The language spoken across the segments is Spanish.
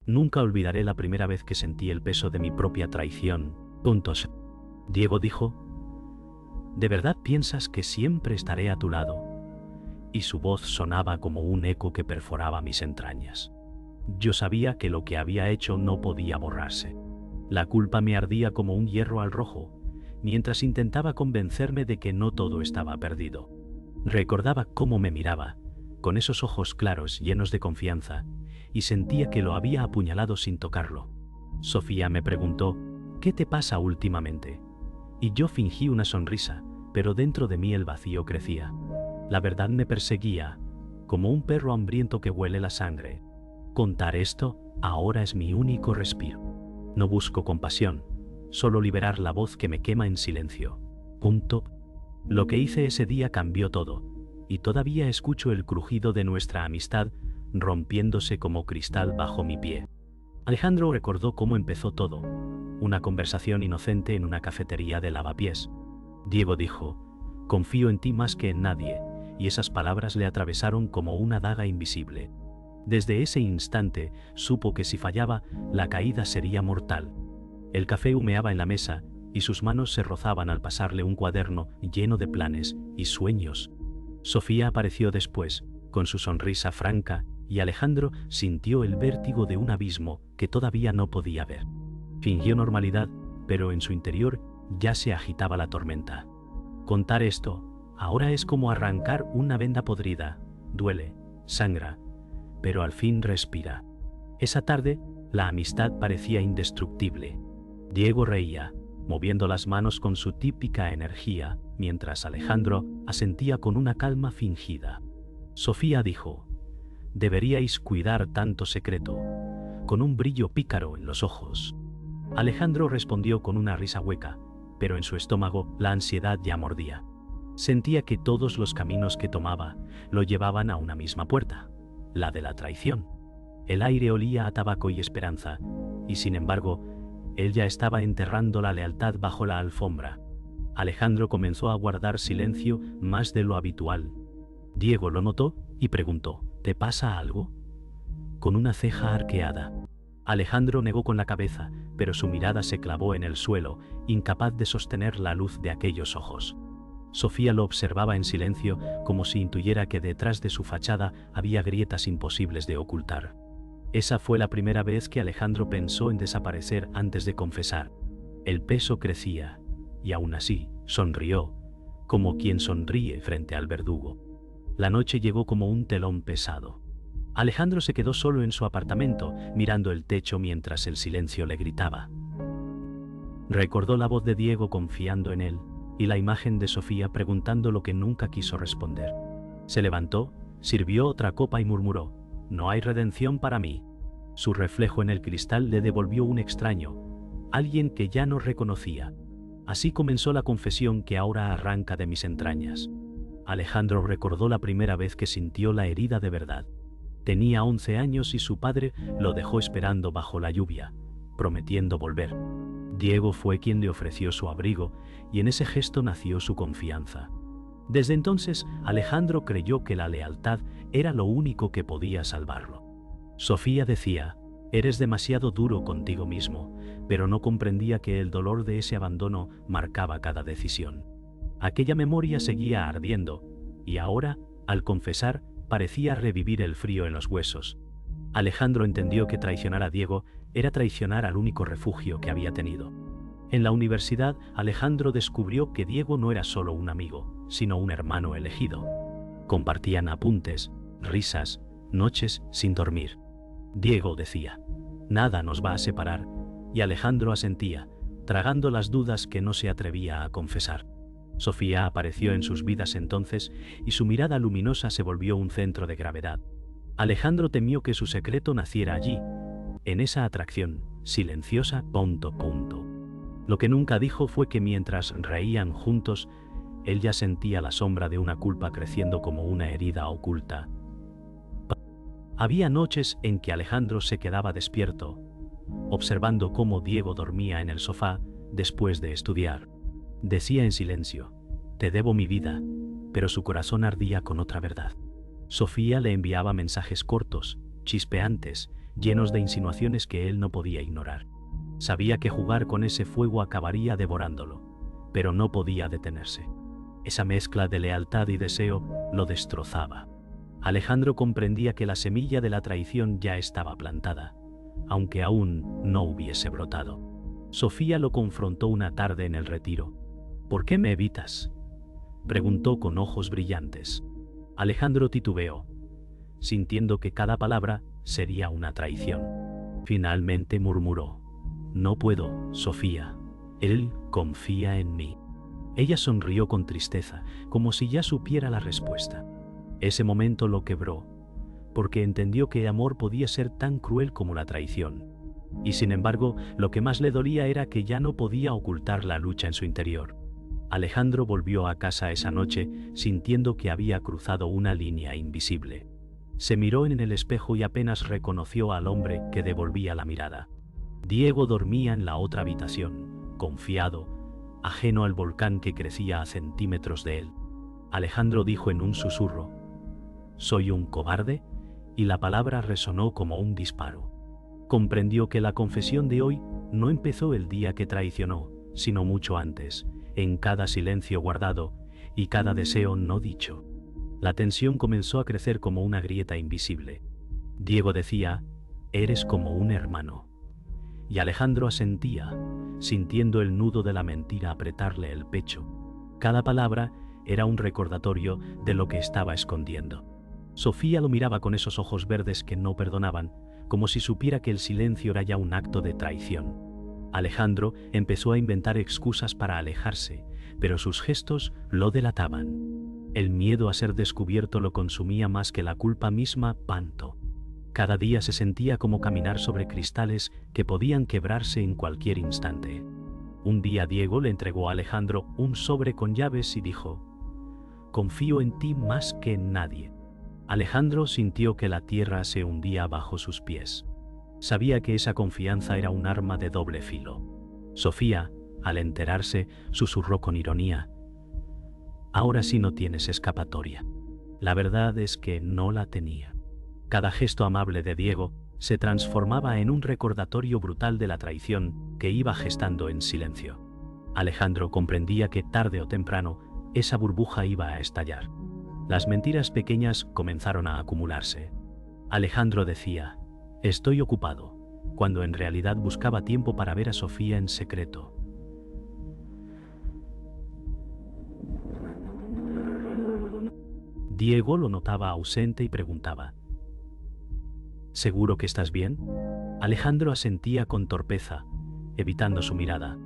Nunca olvidaré la primera vez que sentí el peso de mi propia traición. Puntos. Diego dijo: ¿de verdad piensas que siempre estaré a tu lado? Y su voz sonaba como un eco que perforaba mis entrañas. Yo sabía que lo que había hecho no podía borrarse. La culpa me ardía como un hierro al rojo, mientras intentaba convencerme de que no todo estaba perdido. Recordaba cómo me miraba, con esos ojos claros llenos de confianza, y sentía que lo había apuñalado sin tocarlo. Sofía me preguntó: ¿qué te pasa últimamente? Y yo fingí una sonrisa, pero dentro de mí el vacío crecía. La verdad me perseguía, como un perro hambriento que huele la sangre. Contar esto ahora es mi único respiro. No busco compasión, solo liberar la voz que me quema en silencio. Punto. Lo que hice ese día cambió todo, y todavía escucho el crujido de nuestra amistad rompiéndose como cristal bajo mi pie. Alejandro recordó cómo empezó todo, una conversación inocente en una cafetería de Lavapiés. Diego dijo: confío en ti más que en nadie, y esas palabras le atravesaron como una daga invisible. Desde ese instante supo que si fallaba, la caída sería mortal. El café humeaba en la mesa, y sus manos se rozaban al pasarle un cuaderno lleno de planes y sueños. Sofía apareció después, con su sonrisa franca, y Alejandro sintió el vértigo de un abismo que todavía no podía ver. Fingió normalidad, pero en su interior ya se agitaba la tormenta. Contar esto ahora es como arrancar una venda podrida. Duele, sangra, pero al fin respira. Esa tarde, la amistad parecía indestructible. Diego reía, moviendo las manos con su típica energía, mientras Alejandro asentía con una calma fingida. Sofía dijo: deberíais cuidar tanto secreto, con un brillo pícaro en los ojos. Alejandro respondió con una risa hueca, pero en su estómago la ansiedad ya mordía. Sentía que todos los caminos que tomaba lo llevaban a una misma puerta, la de la traición. El aire olía a tabaco y esperanza, y sin embargo, él ya estaba enterrando la lealtad bajo la alfombra. Alejandro comenzó a guardar silencio más de lo habitual. Diego lo notó y preguntó: ¿te pasa algo? Con una ceja arqueada. Alejandro negó con la cabeza, pero su mirada se clavó en el suelo, incapaz de sostener la luz de aquellos ojos. Sofía lo observaba en silencio, como si intuyera que detrás de su fachada había grietas imposibles de ocultar. Esa fue la primera vez que Alejandro pensó en desaparecer antes de confesar. El peso crecía, y aún así sonrió, como quien sonríe frente al verdugo. La noche llegó como un telón pesado. Alejandro se quedó solo en su apartamento, mirando el techo mientras el silencio le gritaba. Recordó la voz de Diego confiando en él, y la imagen de Sofía preguntando lo que nunca quiso responder. Se levantó, sirvió otra copa y murmuró: no hay redención para mí. Su reflejo en el cristal le devolvió un extraño, alguien que ya no reconocía. Así comenzó la confesión que ahora arranca de mis entrañas. Alejandro recordó la primera vez que sintió la herida de verdad. Tenía 11 años y su padre lo dejó esperando bajo la lluvia, prometiendo volver. Diego fue quien le ofreció su abrigo, y en ese gesto nació su confianza. Desde entonces, Alejandro creyó que la lealtad era lo único que podía salvarlo. Sofía decía: eres demasiado duro contigo mismo, pero no comprendía que el dolor de ese abandono marcaba cada decisión. Aquella memoria seguía ardiendo, y ahora, al confesar, parecía revivir el frío en los huesos. Alejandro entendió que traicionar a Diego era traicionar al único refugio que había tenido. En la universidad, Alejandro descubrió que Diego no era solo un amigo, sino un hermano elegido. Compartían apuntes, risas, noches sin dormir. Diego decía: nada nos va a separar, y Alejandro asentía, tragando las dudas que no se atrevía a confesar. Sofía apareció en sus vidas entonces, y su mirada luminosa se volvió un centro de gravedad. Alejandro temió que su secreto naciera allí, en esa atracción silenciosa. Lo que nunca dijo fue que mientras reían juntos, él ya sentía la sombra de una culpa creciendo como una herida oculta. Había noches en que Alejandro se quedaba despierto, observando cómo Diego dormía en el sofá después de estudiar. Decía en silencio: te debo mi vida, pero su corazón ardía con otra verdad. Sofía le enviaba mensajes cortos, chispeantes, llenos de insinuaciones que él no podía ignorar. Sabía que jugar con ese fuego acabaría devorándolo, pero no podía detenerse. Esa mezcla de lealtad y deseo lo destrozaba. Alejandro comprendía que la semilla de la traición ya estaba plantada, aunque aún no hubiese brotado. Sofía lo confrontó una tarde en el retiro. ¿Por qué me evitas?, preguntó con ojos brillantes. Alejandro titubeó, sintiendo que cada palabra sería una traición. Finalmente murmuró: no puedo, Sofía. Él confía en mí. Ella sonrió con tristeza, como si ya supiera la respuesta. Ese momento lo quebró, porque entendió que el amor podía ser tan cruel como la traición. Y sin embargo, lo que más le dolía era que ya no podía ocultar la lucha en su interior. Alejandro volvió a casa esa noche sintiendo que había cruzado una línea invisible. Se miró en el espejo y apenas reconoció al hombre que devolvía la mirada. Diego dormía en la otra habitación, confiado, ajeno al volcán que crecía a centímetros de él. Alejandro dijo en un susurro: ¿soy un cobarde? Y la palabra resonó como un disparo. Comprendió que la confesión de hoy no empezó el día que traicionó, sino mucho antes, en cada silencio guardado y cada deseo no dicho. La tensión comenzó a crecer como una grieta invisible. Diego decía: eres como un hermano. Y Alejandro asentía, sintiendo el nudo de la mentira apretarle el pecho. Cada palabra era un recordatorio de lo que estaba escondiendo. Sofía lo miraba con esos ojos verdes que no perdonaban, como si supiera que el silencio era ya un acto de traición. Alejandro empezó a inventar excusas para alejarse, pero sus gestos lo delataban. El miedo a ser descubierto lo consumía más que la culpa misma. Panto. Cada día se sentía como caminar sobre cristales que podían quebrarse en cualquier instante. Un día Diego le entregó a Alejandro un sobre con llaves y dijo: confío en ti más que en nadie. Alejandro sintió que la tierra se hundía bajo sus pies. Sabía que esa confianza era un arma de doble filo. Sofía, al enterarse, susurró con ironía: ahora sí no tienes escapatoria. La verdad es que no la tenía. Cada gesto amable de Diego se transformaba en un recordatorio brutal de la traición que iba gestando en silencio. Alejandro comprendía que tarde o temprano esa burbuja iba a estallar. Las mentiras pequeñas comenzaron a acumularse. Alejandro decía: estoy ocupado, cuando en realidad buscaba tiempo para ver a Sofía en secreto. Diego lo notaba ausente y preguntaba: ¿seguro que estás bien? Alejandro asentía con torpeza, evitando su mirada.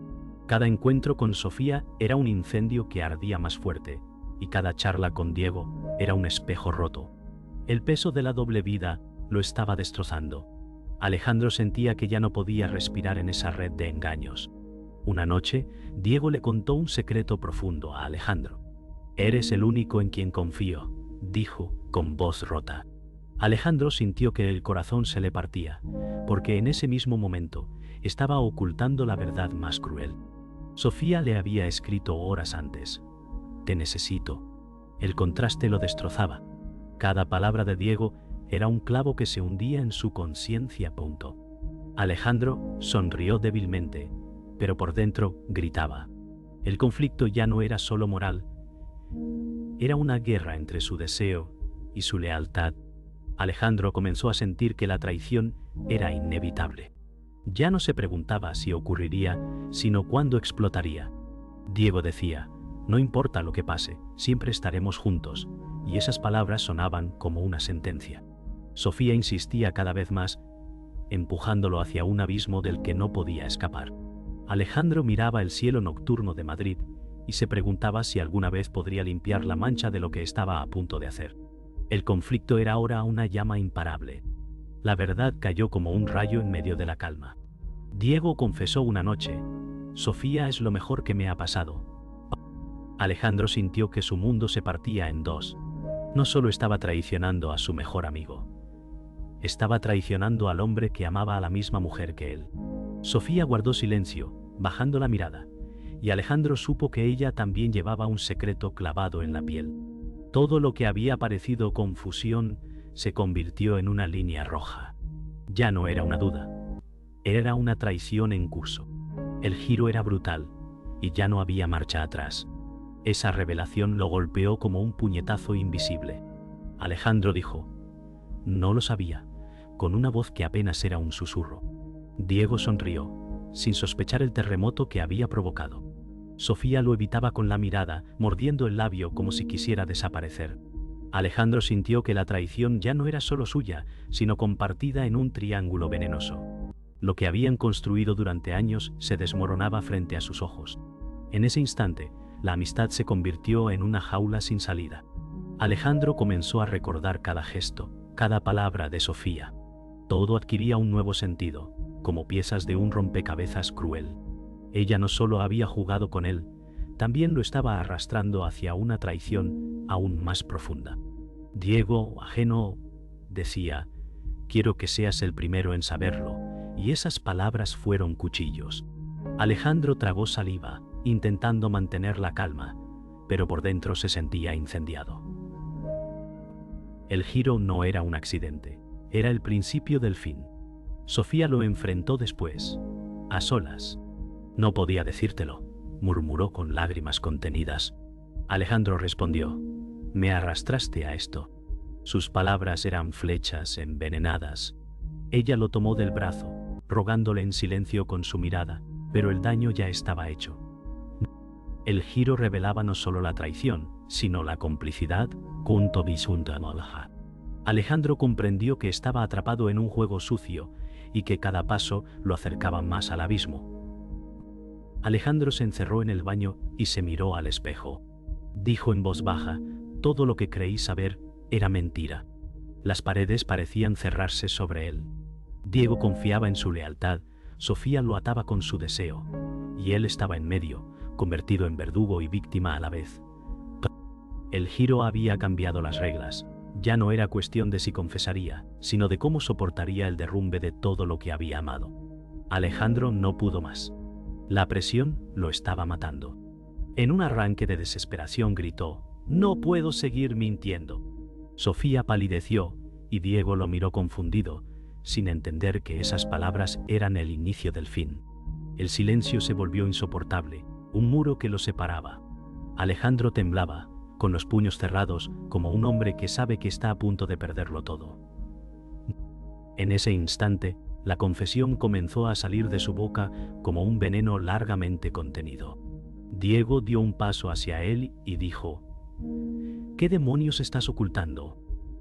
Cada encuentro con Sofía era un incendio que ardía más fuerte, y cada charla con Diego era un espejo roto. El peso de la doble vida lo estaba destrozando. Alejandro sentía que ya no podía respirar en esa red de engaños. Una noche, Diego le contó un secreto profundo a Alejandro. Eres el único en quien confío, dijo con voz rota. Alejandro sintió que el corazón se le partía, porque en ese mismo momento estaba ocultando la verdad más cruel. Sofía le había escrito horas antes: te necesito. El contraste lo destrozaba. Cada palabra de Diego era un clavo que se hundía en su conciencia. Alejandro sonrió débilmente, pero por dentro gritaba. El conflicto ya no era solo moral, era una guerra entre su deseo y su lealtad. Alejandro comenzó a sentir que la traición era inevitable. Ya no se preguntaba si ocurriría, sino cuándo explotaría. Diego decía: no importa lo que pase, siempre estaremos juntos, y esas palabras sonaban como una sentencia. Sofía insistía cada vez más, empujándolo hacia un abismo del que no podía escapar. Alejandro miraba el cielo nocturno de Madrid y se preguntaba si alguna vez podría limpiar la mancha de lo que estaba a punto de hacer. El conflicto era ahora una llama imparable. La verdad cayó como un rayo en medio de la calma. Diego confesó una noche: Sofía es lo mejor que me ha pasado. Alejandro sintió que su mundo se partía en dos. No solo estaba traicionando a su mejor amigo, estaba traicionando al hombre que amaba a la misma mujer que él. Sofía guardó silencio, bajando la mirada, y Alejandro supo que ella también llevaba un secreto clavado en la piel. Todo lo que había parecido confusión se convirtió en una línea roja. Ya no era una duda. Era una traición en curso. El giro era brutal, y ya no había marcha atrás. Esa revelación lo golpeó como un puñetazo invisible. Alejandro dijo: «No lo sabía», con una voz que apenas era un susurro. Diego sonrió, sin sospechar el terremoto que había provocado. Sofía lo evitaba con la mirada, mordiendo el labio como si quisiera desaparecer. Alejandro sintió que la traición ya no era solo suya, sino compartida en un triángulo venenoso. Lo que habían construido durante años se desmoronaba frente a sus ojos. En ese instante, la amistad se convirtió en una jaula sin salida. Alejandro comenzó a recordar cada gesto, cada palabra de Sofía. Todo adquiría un nuevo sentido, como piezas de un rompecabezas cruel. Ella no solo había jugado con él, también lo estaba arrastrando hacia una traición aún más profunda. Diego, ajeno, decía: «Quiero que seas el primero en saberlo», y esas palabras fueron cuchillos. Alejandro tragó saliva, intentando mantener la calma, pero por dentro se sentía incendiado. El giro no era un accidente, era el principio del fin. Sofía lo enfrentó después, a solas. «No podía decírtelo», murmuró con lágrimas contenidas. Alejandro respondió: «Me arrastraste a esto». Sus palabras eran flechas envenenadas. Ella lo tomó del brazo, rogándole en silencio con su mirada, pero el daño ya estaba hecho. El giro revelaba no solo la traición, sino la complicidad. Alejandro comprendió que estaba atrapado en un juego sucio y que cada paso lo acercaba más al abismo. Alejandro se encerró en el baño y se miró al espejo. Dijo en voz baja: «Todo lo que creí saber era mentira». Las paredes parecían cerrarse sobre él. Diego confiaba en su lealtad, Sofía lo ataba con su deseo, y él estaba en medio, convertido en verdugo y víctima a la vez. El giro había cambiado las reglas. Ya no era cuestión de si confesaría, sino de cómo soportaría el derrumbe de todo lo que había amado. Alejandro no pudo más. La presión lo estaba matando. En un arranque de desesperación gritó: «No puedo seguir mintiendo». Sofía palideció, y Diego lo miró confundido, sin entender que esas palabras eran el inicio del fin. El silencio se volvió insoportable, un muro que los separaba. Alejandro temblaba, con los puños cerrados, como un hombre que sabe que está a punto de perderlo todo. En ese instante, la confesión comenzó a salir de su boca como un veneno largamente contenido. Diego dio un paso hacia él y dijo: «¿Qué demonios estás ocultando?».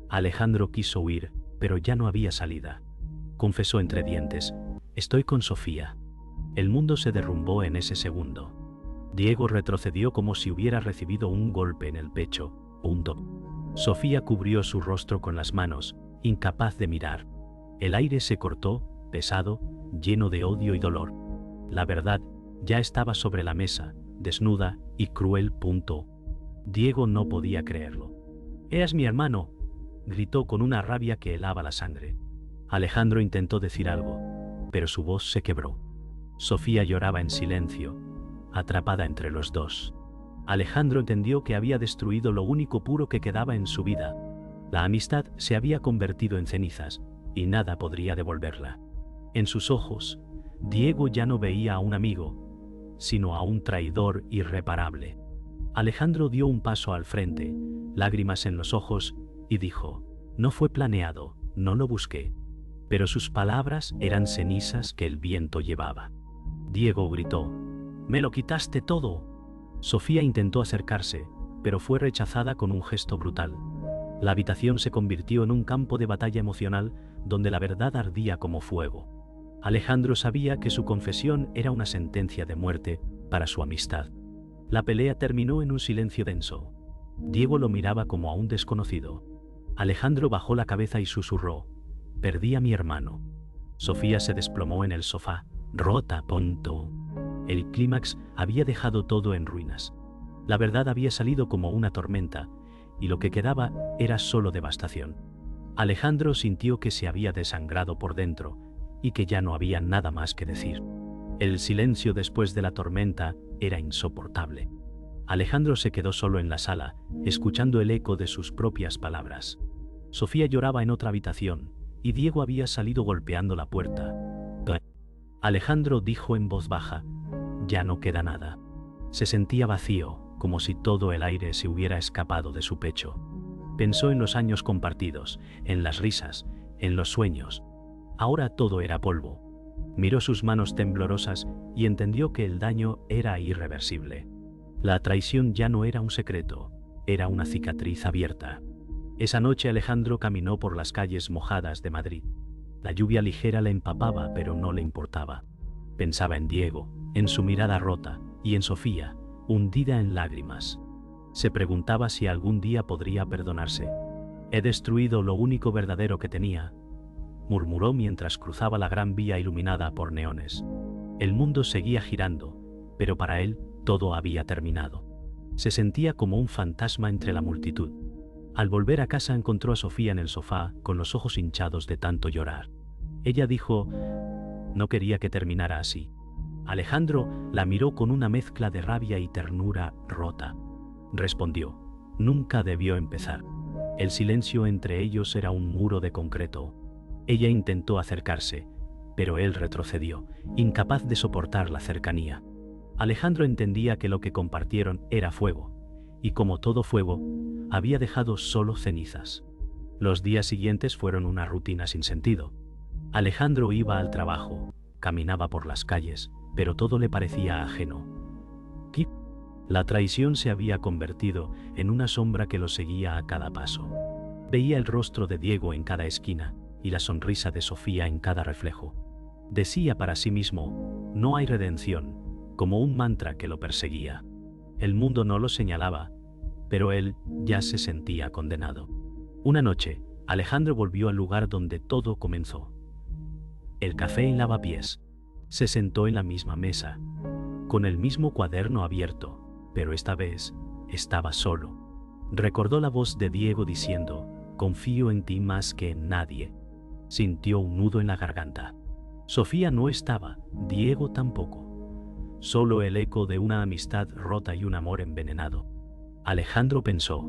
Alejandro quiso huir, pero ya no había salida. Confesó entre dientes: «Estoy con Sofía». El mundo se derrumbó en ese segundo. Diego retrocedió como si hubiera recibido un golpe en el pecho. Sofía cubrió su rostro con las manos, incapaz de mirar. El aire se cortó, pesado, lleno de odio y dolor. La verdad ya estaba sobre la mesa, desnuda y cruel. Diego no podía creerlo. «¡Eras mi hermano!», gritó con una rabia que helaba la sangre. Alejandro intentó decir algo, pero su voz se quebró. Sofía lloraba en silencio, atrapada entre los dos. Alejandro entendió que había destruido lo único puro que quedaba en su vida. La amistad se había convertido en cenizas, y nada podría devolverla. En sus ojos, Diego ya no veía a un amigo, sino a un traidor irreparable. Alejandro dio un paso al frente, lágrimas en los ojos, y dijo: «No fue planeado, no lo busqué». Pero sus palabras eran cenizas que el viento llevaba. Diego gritó: «¡Me lo quitaste todo!». Sofía intentó acercarse, pero fue rechazada con un gesto brutal. La habitación se convirtió en un campo de batalla emocional donde la verdad ardía como fuego. Alejandro sabía que su confesión era una sentencia de muerte para su amistad. La pelea terminó en un silencio denso. Diego lo miraba como a un desconocido. Alejandro bajó la cabeza y susurró: «Perdí a mi hermano». Sofía se desplomó en el sofá, rota. El clímax había dejado todo en ruinas. La verdad había salido como una tormenta, y lo que quedaba era solo devastación. Alejandro sintió que se había desangrado por dentro, y que ya no había nada más que decir. El silencio después de la tormenta era insoportable. Alejandro se quedó solo en la sala, escuchando el eco de sus propias palabras. Sofía lloraba en otra habitación, y Diego había salido golpeando la puerta. Alejandro dijo en voz baja: ya no queda nada. Se sentía vacío, como si todo el aire se hubiera escapado de su pecho. Pensó en los años compartidos, en las risas, en los sueños. Ahora todo era polvo. Miró sus manos temblorosas y entendió que el daño era irreversible. La traición ya no era un secreto, era una cicatriz abierta. Esa noche Alejandro caminó por las calles mojadas de Madrid. La lluvia ligera le empapaba, pero no le importaba. Pensaba en Diego, en su mirada rota, y en Sofía, hundida en lágrimas. Se preguntaba si algún día podría perdonarse. He destruido lo único verdadero que tenía, murmuró mientras cruzaba la gran vía iluminada por neones. El mundo seguía girando, pero para él todo había terminado. Se sentía como un fantasma entre la multitud. Al volver a casa encontró a Sofía en el sofá, con los ojos hinchados de tanto llorar. Ella dijo: no quería que terminara así. Alejandro la miró con una mezcla de rabia y ternura rota. Respondió: nunca debió empezar. El silencio entre ellos era un muro de concreto. Ella intentó acercarse, pero él retrocedió, incapaz de soportar la cercanía. Alejandro entendía que lo que compartieron era fuego, y como todo fuego, había dejado solo cenizas. Los días siguientes fueron una rutina sin sentido. Alejandro iba al trabajo, caminaba por las calles, pero todo le parecía ajeno. La traición se había convertido en una sombra que lo seguía a cada paso. Veía el rostro de Diego en cada esquina y la sonrisa de Sofía en cada reflejo. Decía para sí mismo: no hay redención, como un mantra que lo perseguía. El mundo no lo señalaba, pero él ya se sentía condenado. Una noche, Alejandro volvió al lugar donde todo comenzó. El café en Lavapiés. Se sentó en la misma mesa, con el mismo cuaderno abierto, pero esta vez estaba solo. Recordó la voz de Diego diciendo: confío en ti más que en nadie. Sintió un nudo en la garganta. Sofía no estaba, Diego tampoco. Solo el eco de una amistad rota y un amor envenenado. Alejandro pensó: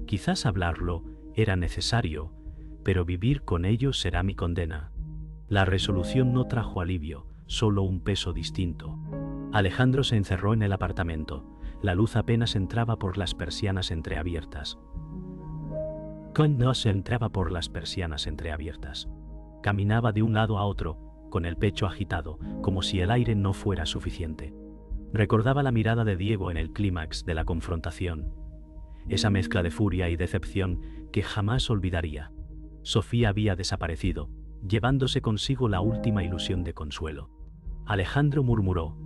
quizás hablarlo era necesario, pero vivir con ellos será mi condena. La resolución no trajo alivio, solo un peso distinto. Alejandro se encerró en el apartamento. La luz apenas entraba por las persianas entreabiertas. Caminaba de un lado a otro, con el pecho agitado, como si el aire no fuera suficiente. Recordaba la mirada de Diego en el clímax de la confrontación, esa mezcla de furia y decepción que jamás olvidaría. Sofía había desaparecido, llevándose consigo la última ilusión de consuelo. Alejandro murmuró: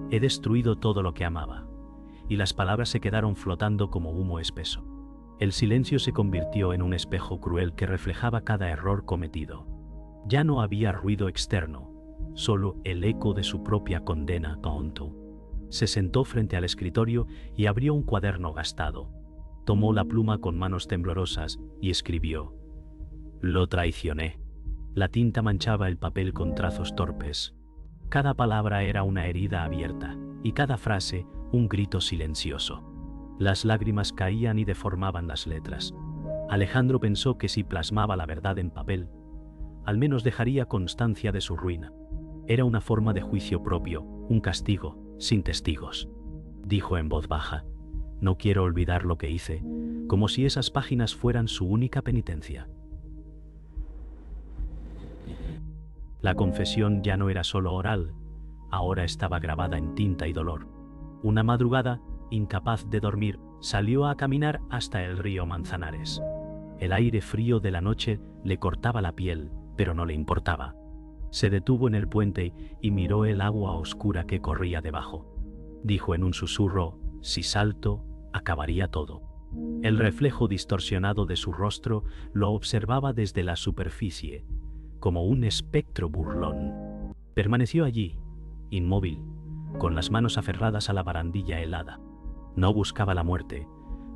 he destruido todo lo que amaba, y las palabras se quedaron flotando como humo espeso. El silencio se convirtió en un espejo cruel que reflejaba cada error cometido. Ya no había ruido externo, solo el eco de su propia condena tonto. Se sentó frente al escritorio y abrió un cuaderno gastado. Tomó la pluma con manos temblorosas y escribió: lo traicioné. La tinta manchaba el papel con trazos torpes. Cada palabra era una herida abierta, y cada frase un grito silencioso. Las lágrimas caían y deformaban las letras. Alejandro pensó que si plasmaba la verdad en papel, al menos dejaría constancia de su ruina. Era una forma de juicio propio, un castigo, sin testigos. Dijo en voz baja: no quiero olvidar lo que hice, como si esas páginas fueran su única penitencia. La confesión ya no era solo oral, ahora estaba grabada en tinta y dolor. Una madrugada, incapaz de dormir, salió a caminar hasta el río Manzanares. El aire frío de la noche le cortaba la piel, pero no le importaba. Se detuvo en el puente y miró el agua oscura que corría debajo. Dijo en un susurro: si salto, acabaría todo. El reflejo distorsionado de su rostro lo observaba desde la superficie, como un espectro burlón. Permaneció allí, inmóvil, con las manos aferradas a la barandilla helada. No buscaba la muerte,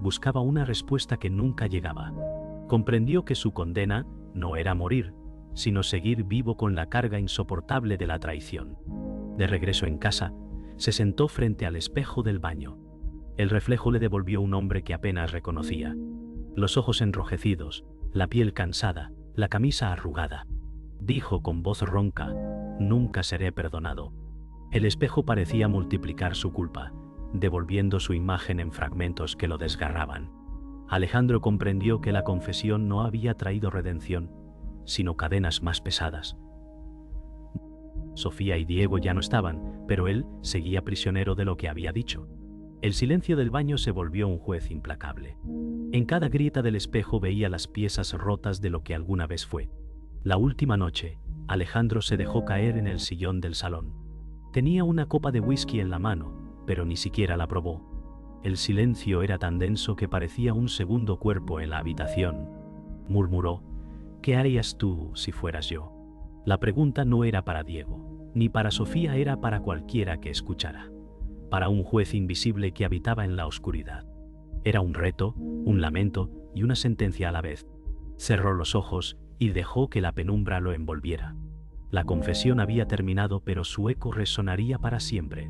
buscaba una respuesta que nunca llegaba. Comprendió que su condena no era morir, sino seguir vivo con la carga insoportable de la traición. De regreso en casa, se sentó frente al espejo del baño. El reflejo le devolvió un hombre que apenas reconocía. Los ojos enrojecidos, la piel cansada, la camisa arrugada. Dijo con voz ronca: nunca seré perdonado. El espejo parecía multiplicar su culpa, devolviendo su imagen en fragmentos que lo desgarraban. Alejandro comprendió que la confesión no había traído redención, sino cadenas más pesadas. Sofía y Diego ya no estaban, pero él seguía prisionero de lo que había dicho. El silencio del baño se volvió un juez implacable. En cada grieta del espejo veía las piezas rotas de lo que alguna vez fue. La última noche, Alejandro se dejó caer en el sillón del salón. Tenía una copa de whisky en la mano, pero ni siquiera la probó. El silencio era tan denso que parecía un segundo cuerpo en la habitación. Murmuró: ¿qué harías tú si fueras yo? La pregunta no era para Diego, ni para Sofía, era para cualquiera que escuchara. Para un juez invisible que habitaba en la oscuridad. Era un reto, un lamento y una sentencia a la vez. Cerró los ojos y dejó que la penumbra lo envolviera. La confesión había terminado, pero su eco resonaría para siempre.